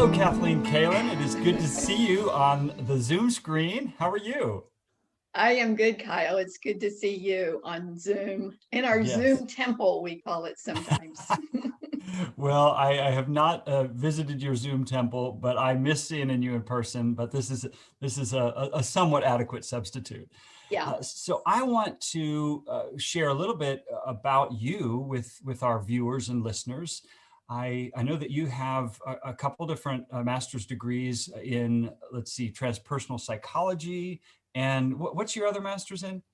Hello, Kathleen Kaelin. It is good to see you on the Zoom screen. How are you? I am good, Kyle. It's good to see you on Zoom. In our Yes. Zoom temple, we call it sometimes. Well, I have not visited your Zoom temple, but I miss seeing you in person. But this is a somewhat adequate substitute. Yeah. So I want to share a little bit about you with our viewers and listeners. I know that you have a couple different master's degrees in, let's see, transpersonal psychology. And what's your other master's in?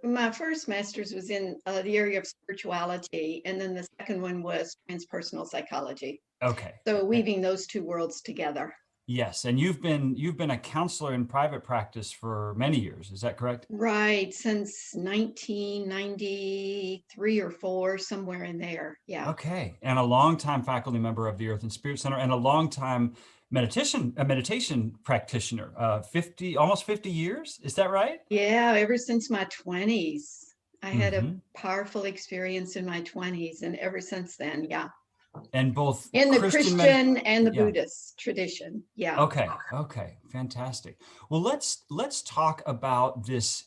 My first master's was in the area of spirituality, and then the second one was transpersonal psychology. Okay. So weaving those two worlds together. Yes, and you've been a counselor in private practice for many years. Is that correct? Right, since 1993 or 4, somewhere in there. Yeah. Okay, and a longtime faculty member of the Earth and Spirit Center, and a longtime meditation practitioner. 50, almost 50 years. Is that right? Yeah, ever since my 20s. I had a Hmm. powerful experience in my 20s, and ever since then, yeah. And both In the Christian med, Christian and the yeah. Buddhist tradition. Yeah. Okay, fantastic. Well, let's talk about this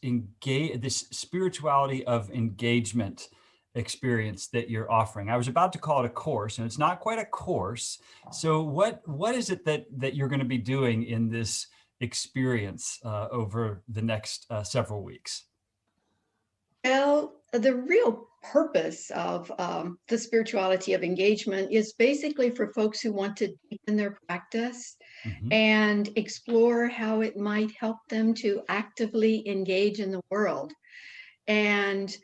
spirituality of engagement experience that you're offering. I was about to call it a course, and it's not quite a course. So what is it that you're going to be doing in this experience over the next several weeks? Well, the real purpose of the spirituality of engagement is basically for folks who want to deepen their practice Hmm. and explore how it might help them to actively engage in the world. And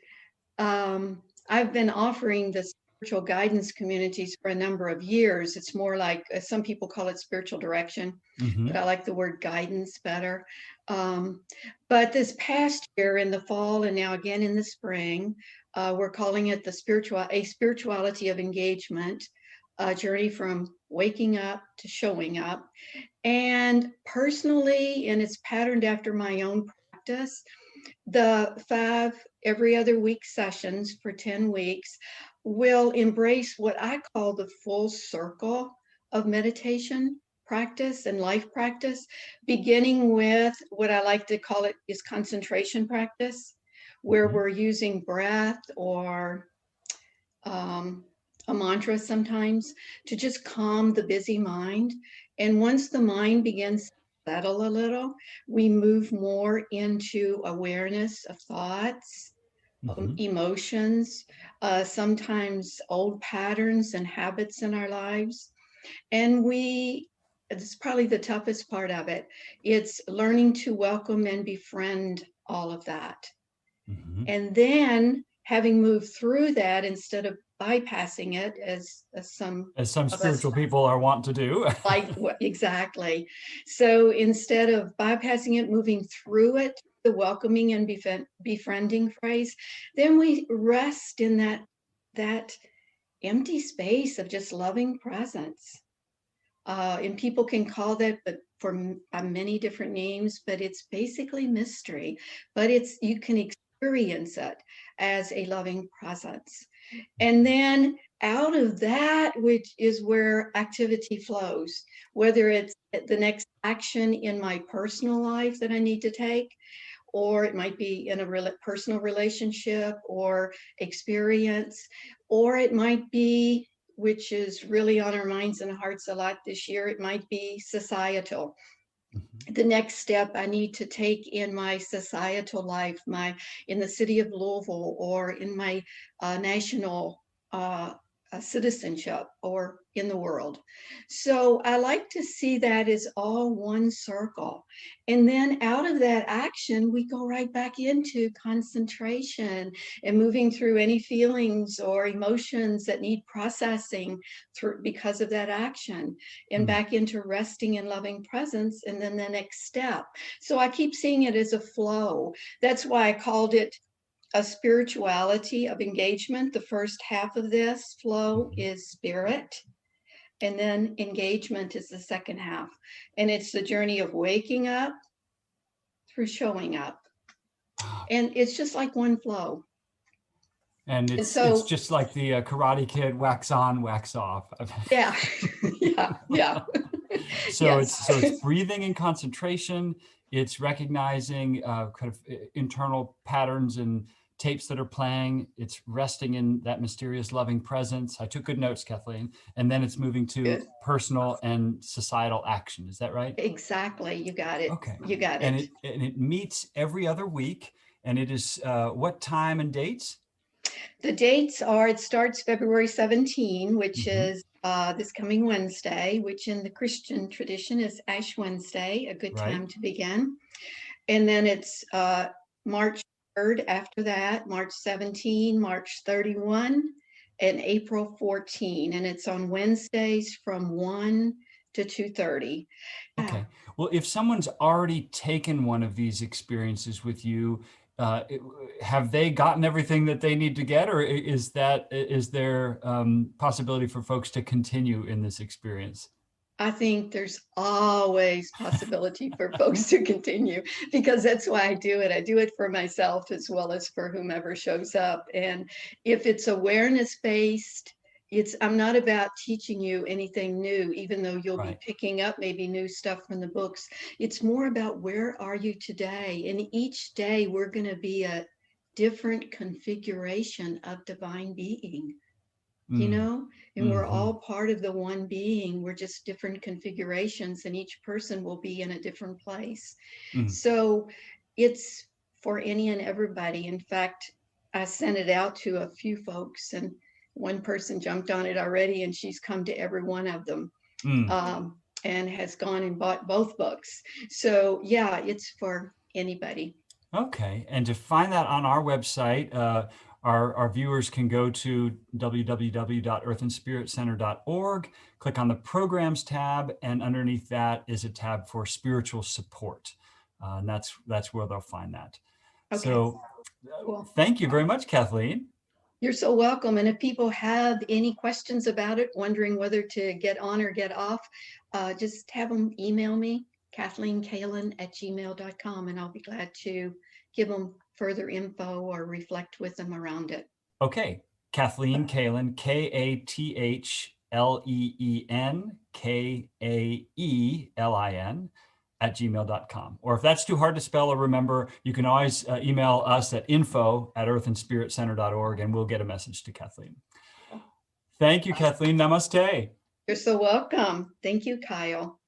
I've been offering the spiritual guidance communities for a number of years. It's more like some people call it spiritual direction, but Hmm. I like the word guidance better. Um, but this past year in the fall and now again in the spring, we're calling it a spirituality of engagement, a journey from waking up to showing up. And personally, and it's patterned after my own practice, the 5 every other week sessions for 10 weeks will embrace what I call the full circle of meditation practice and life practice, beginning with what I like to call it is concentration practice, where Hmm. we're using breath or um, a mantra sometimes to just calm the busy mind. And once the mind begins to settle a little, we move more into awareness of thoughts, Hmm. emotions, sometimes old patterns and habits in our lives. And it's probably the toughest part of it. It's learning to welcome and befriend all of that. Hmm. And then having moved through that, instead of bypassing it as some As some of us spiritual people are wont to do. like, exactly. So instead of bypassing it, moving through it, the welcoming and befriending phrase, then we rest in that empty space of just loving presence. And people can call that, but for many different names, but it's basically mystery. But you can experience it as a loving presence. And then out of that, which is where activity flows, whether it's the next action in my personal life that I need to take, or it might be in a personal relationship or experience, or it might be, which is really on our minds and hearts a lot this year, it might be societal. Mhm. The next step I need to take in my societal life, in the city of Louisville, or in my national uh, citizenship, or in the world. So I like to see that as all one circle. And then out of that action, we go right back into concentration and moving through any feelings or emotions that need processing through because of that action, and Mm. back into resting and loving presence, and then the next step. So I keep seeing it as a flow. That's why I called it a spirituality of engagement. The first half of this flow Mhm. is spirit, and then engagement is the second half. And it's the journey of waking up through showing up. Ah, And it's just like one flow. And And it's so, just like the Karate Kid, wax on, wax off. yeah, yeah. So Yes. it's breathing and concentration. It's recognizing kind of internal patterns and tapes that are playing. It's resting in that mysterious, loving presence. I took good notes, Kathleen. And then it's moving to Good. personal and societal action. Is that right? Exactly. You got it. Okay. You got And it. it meets every other week. And it is what time and dates? The dates are, it starts February 17, which Mm-hmm. is this coming Wednesday, which in the Christian tradition is Ash Wednesday, a good Right. time to begin. And then it's March 3rd after that, March 17, March 31, and April 14. And it's on Wednesdays from 1 to 2:30. Yeah. Okay. Well, if someone's already taken one of these experiences with you, have they gotten everything that they need to get, or is there possibility for folks to continue in this experience? I think there's always possibility for folks to continue, because that's why I do it. I do it for myself as well as for whomever shows up. And if it's awareness based, I'm not about teaching you anything new, even though you'll be Right. picking up maybe new stuff from the books. It's more about where are you today? And each day we're going to be a different configuration of divine being, Mm. and we're Hmm. all part of the one being. We're just different configurations, and each person will be in a different place. Mm. So it's for any and everybody. In fact, I sent it out to a few folks, and one person jumped on it already, and she's come to every one of them, Mm. and has gone and bought both books. So yeah, it's for anybody. Okay. And to find that on our website, our viewers can go to www.earthandspiritcenter.org, click on the programs tab, and underneath that is a tab for spiritual support. And that's where they'll find that. Okay, So cool. thank you very much, Kathleen. You're so welcome. And if people have any questions about it, wondering whether to get on or get off, just have them email me, KathleenKaelin@gmail.com, and I'll be glad to give them further info or reflect with them around it. Okay. Kathleen Kaelin, KathleenKaelin @gmail.com. Or if that's too hard to spell or remember, you can always email us at info@earthandspiritcenter.org and we'll get a message to Kathleen. Thank you, Kathleen. Namaste. You're so welcome. Thank you, Kyle.